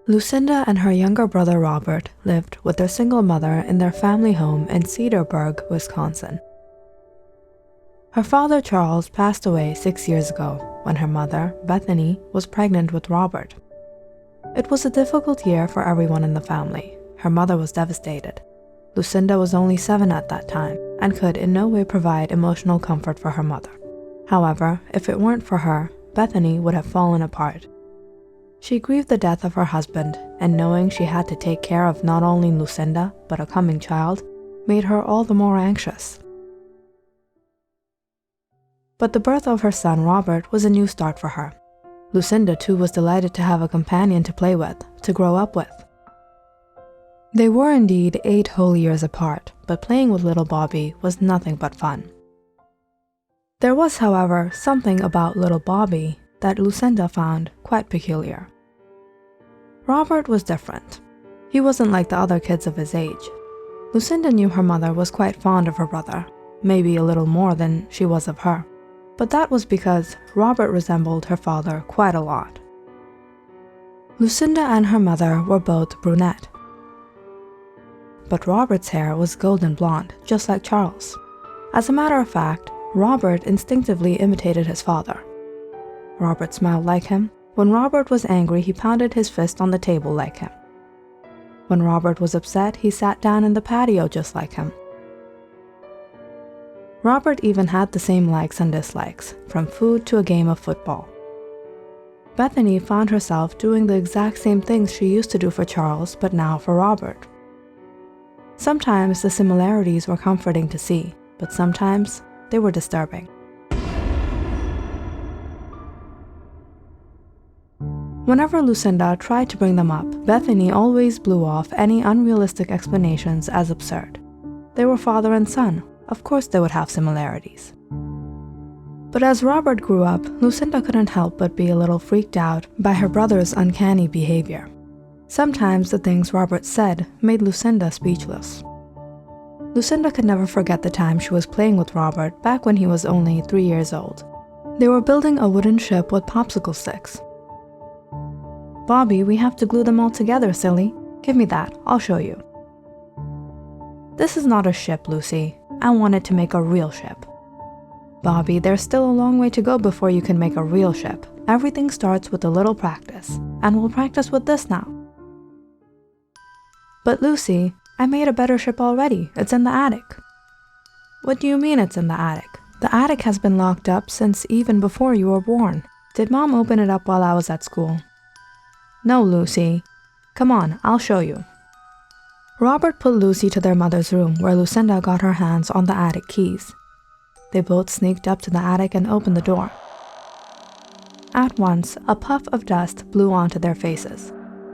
Lucinda and her younger brother Robert lived with their single mother in their family home in Cedarburg, Wisconsin. Her father Charles passed away 6 years ago when her mother, Bethany, was pregnant with Robert. It was a difficult year for everyone in the family. Her mother was devastated. Lucinda was only 7 at that time and could in no way provide emotional comfort for her mother. However, if it weren't for her, Bethany would have fallen apart. She grieved the death of her husband, and knowing she had to take care of not only Lucinda but a coming child made her all the more anxious. But the birth of her son Robert was a new start for her. Lucinda too was delighted to have a companion to play with, to grow up with. They were indeed 8 whole years apart, but playing with little Bobby was nothing but fun. There was, however, something about little Bobby that Lucinda found quite peculiar. Robert was different. He wasn't like the other kids of his age. Lucinda knew her mother was quite fond of her brother, maybe a little more than she was of her, but that was because Robert resembled her father quite a lot. Lucinda and her mother were both brunette, but Robert's hair was golden blonde, just like Charles. As a matter of fact, Robert instinctively imitated his father. Robert smiled like him. When Robert was angry, he pounded his fist on the table like him. When Robert was upset, he sat down in the patio just like him. Robert even had the same likes and dislikes, from food to a game of football. Bethany found herself doing the exact same things she used to do for Charles, but now for Robert. Sometimes the similarities were comforting to see, but sometimes they were disturbing. Whenever Lucinda tried to bring them up, Bethany always blew off any unrealistic explanations as absurd. They were father and son. Of course they would have similarities. But as Robert grew up, Lucinda couldn't help but be a little freaked out by her brother's uncanny behavior. Sometimes the things Robert said made Lucinda speechless. Lucinda could never forget the time she was playing with Robert back when he was only 3 years old. They were building a wooden ship with popsicle sticks. "Bobby, we have to glue them all together, silly. Give me that, I'll show you." "This is not a ship, Lucy. I wanted to make a real ship." "Bobby, there's still a long way to go before you can make a real ship. Everything starts with a little practice, and we'll practice with this now." "But Lucy, I made a better ship already. It's in the attic." "What do you mean it's in the attic? The attic has been locked up since even before you were born. Did Mom open it up while I was at school?" "No, Lucy. Come on, I'll show you." Robert pulled Lucy to their mother's room where Lucinda got her hands on the attic keys. They both sneaked up to the attic and opened the door. At once, a puff of dust blew onto their faces.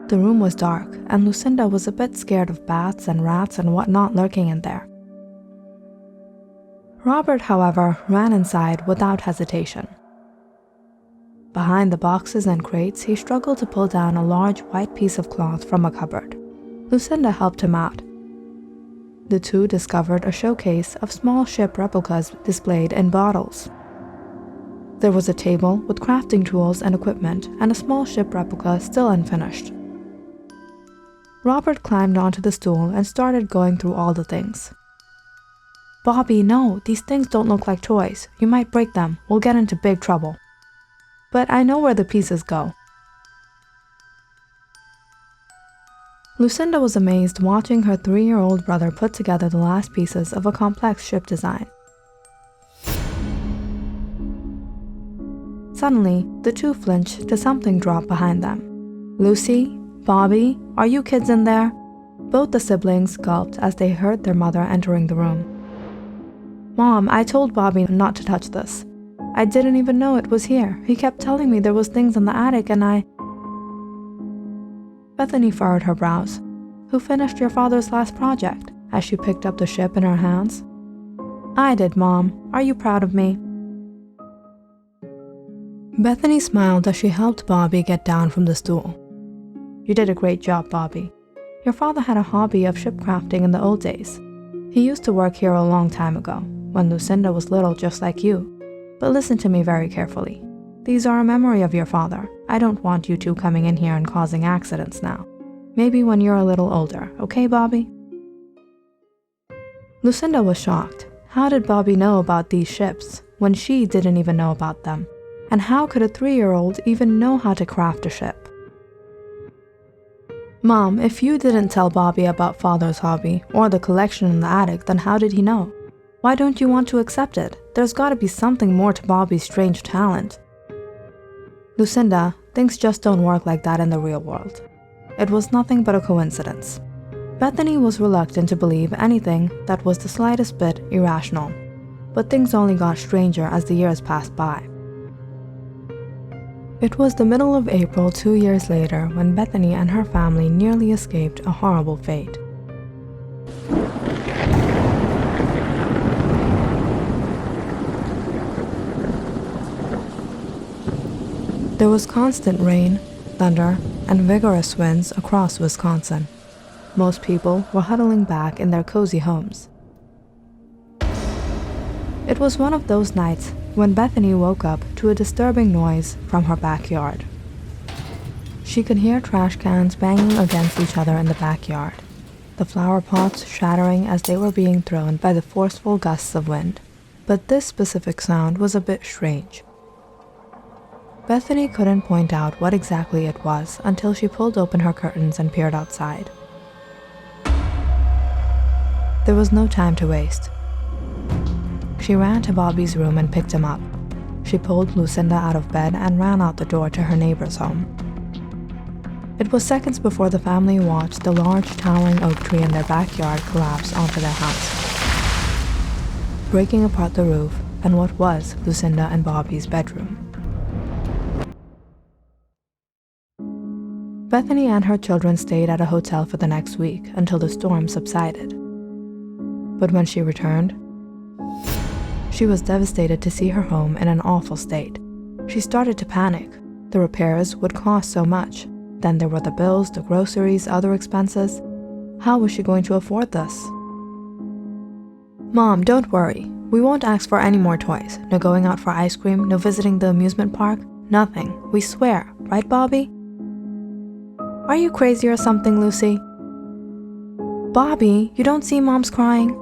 The room was dark, and Lucinda was a bit scared of bats and rats and whatnot lurking in there. Robert, however, ran inside without hesitation. Behind the boxes and crates, he struggled to pull down a large white piece of cloth from a cupboard. Lucinda helped him out. The two discovered a showcase of small ship replicas displayed in bottles. There was a table with crafting tools and equipment, and a small ship replica still unfinished. Robert climbed onto the stool and started going through all the things. "Bobby, no, these things don't look like toys. You might break them. We'll get into big trouble." "But I know where the pieces go." Lucinda was amazed watching her 3-year-old brother put together the last pieces of a complex ship design. Suddenly, the two flinched to something drop behind them. "Lucy? Bobby? Are you kids in there?" Both the siblings gulped as they heard their mother entering the room. "Mom, I told Bobby not to touch this. I didn't even know it was here. He kept telling me there was things in the attic and I..." Bethany furrowed her brows. "Who finished your father's last project?" as she picked up the ship in her hands. "I did, Mom. Are you proud of me?" Bethany smiled as she helped Bobby get down from the stool. "You did a great job, Bobby. Your father had a hobby of ship crafting in the old days. He used to work here a long time ago, when Lucinda was little just like you. But listen to me very carefully. These are a memory of your father. I don't want you two coming in here and causing accidents now. Maybe when you're a little older, okay, Bobby?" Lucinda was shocked. How did Bobby know about these ships when she didn't even know about them? And how could a 3-year-old even know how to craft a ship? "Mom, if you didn't tell Bobby about Father's hobby or the collection in the attic, then how did he know? Why don't you want to accept it? There's gotta be something more to Bobby's strange talent." "Lucinda, things just don't work like that in the real world. It was nothing but a coincidence." Bethany was reluctant to believe anything that was the slightest bit irrational, but things only got stranger as the years passed by. It was the middle of April 2 years later when Bethany and her family nearly escaped a horrible fate. There was constant rain, thunder, and vigorous winds across Wisconsin. Most people were huddling back in their cozy homes. It was one of those nights when Bethany woke up to a disturbing noise from her backyard. She could hear trash cans banging against each other in the backyard, the flower pots shattering as they were being thrown by the forceful gusts of wind. But this specific sound was a bit strange. Bethany couldn't point out what exactly it was until she pulled open her curtains and peered outside. There was no time to waste. She ran to Bobby's room and picked him up. She pulled Lucinda out of bed and ran out the door to her neighbor's home. It was seconds before the family watched the large towering oak tree in their backyard collapse onto their house, breaking apart the roof and what was Lucinda and Bobby's bedroom. Bethany and her children stayed at a hotel for the next week until the storm subsided. But when she returned, she was devastated to see her home in an awful state. She started to panic. The repairs would cost so much. Then there were the bills, the groceries, other expenses. How was she going to afford this? "Mom, don't worry. We won't ask for any more toys. No going out for ice cream, no visiting the amusement park, nothing. We swear. Right, Bobby?" "Are you crazy or something, Lucy?" "Bobby, you don't see Mom's crying?"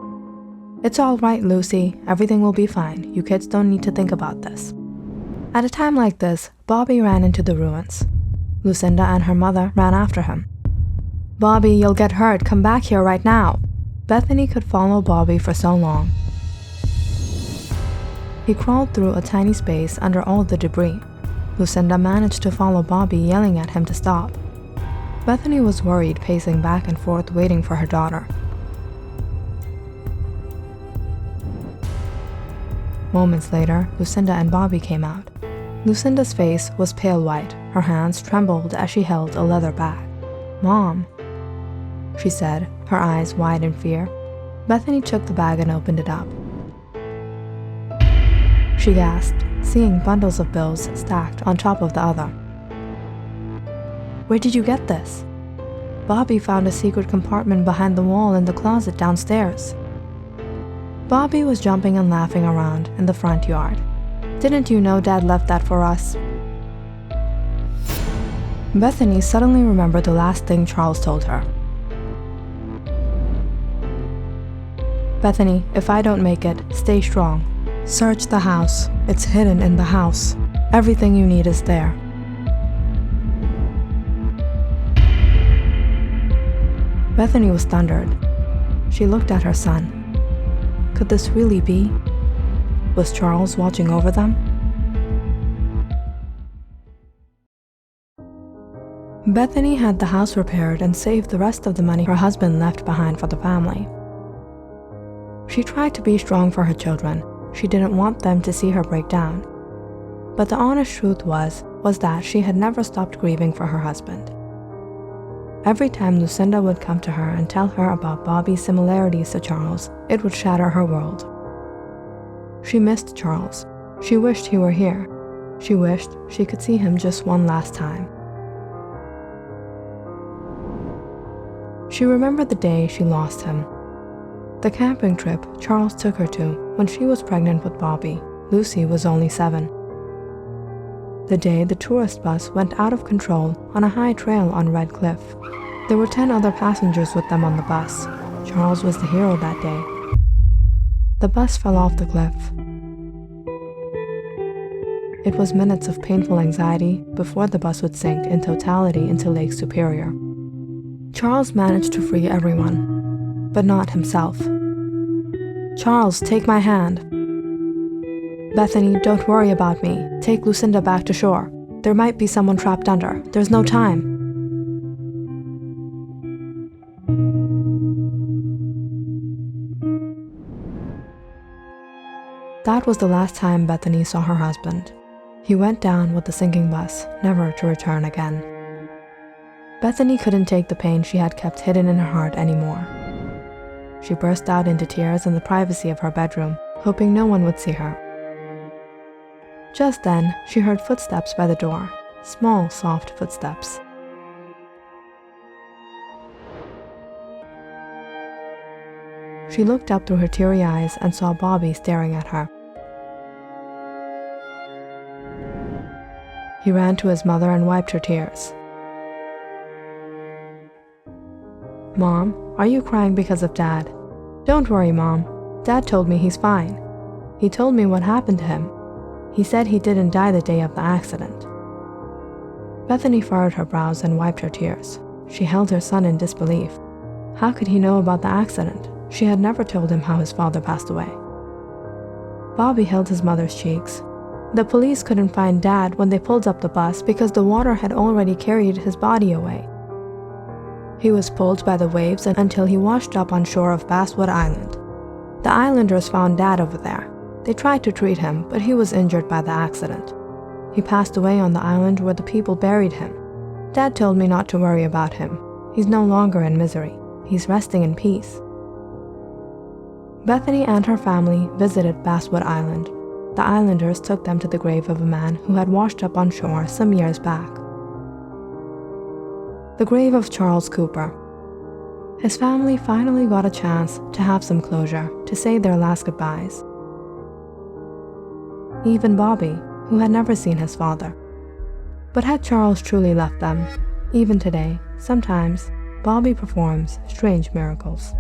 "It's all right, Lucy. Everything will be fine. You kids don't need to think about this." At a time like this, Bobby ran into the ruins. Lucinda and her mother ran after him. "Bobby, you'll get hurt. Come back here right now." Bethany could follow Bobby for so long. He crawled through a tiny space under all the debris. Lucinda managed to follow Bobby, yelling at him to stop. Bethany was worried, pacing back and forth, waiting for her daughter. Moments later, Lucinda and Bobby came out. Lucinda's face was pale white. Her hands trembled as she held a leather bag. "Mom," she said, her eyes wide in fear. Bethany took the bag and opened it up. She gasped, seeing bundles of bills stacked on top of the other. "Where did you get this?" "Bobby found a secret compartment behind the wall in the closet downstairs." Bobby was jumping and laughing around in the front yard. "Didn't you know Dad left that for us?" Bethany suddenly remembered the last thing Charles told her. "Bethany, if I don't make it, stay strong. Search the house. It's hidden in the house. Everything you need is there." Bethany was thundered. She looked at her son. Could this really be? Was Charles watching over them? Bethany had the house repaired and saved the rest of the money her husband left behind for the family. She tried to be strong for her children. She didn't want them to see her break down. But the honest truth was that she had never stopped grieving for her husband. Every time Lucinda would come to her and tell her about Bobby's similarities to Charles, it would shatter her world. She missed Charles. She wished he were here. She wished she could see him just one last time. She remembered the day she lost him. The camping trip Charles took her to when she was pregnant with Bobby. Lucy was only 7. The day the tourist bus went out of control on a high trail on Red Cliff. There were 10 other passengers with them on the bus. Charles was the hero that day. The bus fell off the cliff. It was minutes of painful anxiety before the bus would sink in totality into Lake Superior. Charles managed to free everyone, but not himself. "Charles, take my hand." "Bethany, don't worry about me. Take Lucinda back to shore. There might be someone trapped under. There's no time." That was the last time Bethany saw her husband. He went down with the sinking bus, never to return again. Bethany couldn't take the pain she had kept hidden in her heart anymore. She burst out into tears in the privacy of her bedroom, hoping no one would see her. Just then, she heard footsteps by the door, small, soft footsteps. She looked up through her teary eyes and saw Bobby staring at her. He ran to his mother and wiped her tears. "Mom, are you crying because of Dad?" "Don't worry, Mom. Dad told me he's fine. He told me what happened to him. He said he didn't die the day of the accident." Bethany furrowed her brows and wiped her tears. She held her son in disbelief. How could he know about the accident? She had never told him how his father passed away. Bobby held his mother's cheeks. The police couldn't find Dad when they pulled up the bus because the water had already carried his body away. He was pulled by the waves until he washed up on shore of Basswood Island. The islanders found Dad over there. They tried to treat him, but he was injured by the accident. He passed away on the island where the people buried him. Dad told me not to worry about him. He's no longer in misery. He's resting in peace. Bethany and her family visited Basswood Island. The islanders took them to the grave of a man who had washed up on shore some years back. The grave of Charles Cooper. His family finally got a chance to have some closure, to say their last goodbyes. Even Bobby, who had never seen his father. But had Charles truly left them? Even today, sometimes, Bobby performs strange miracles.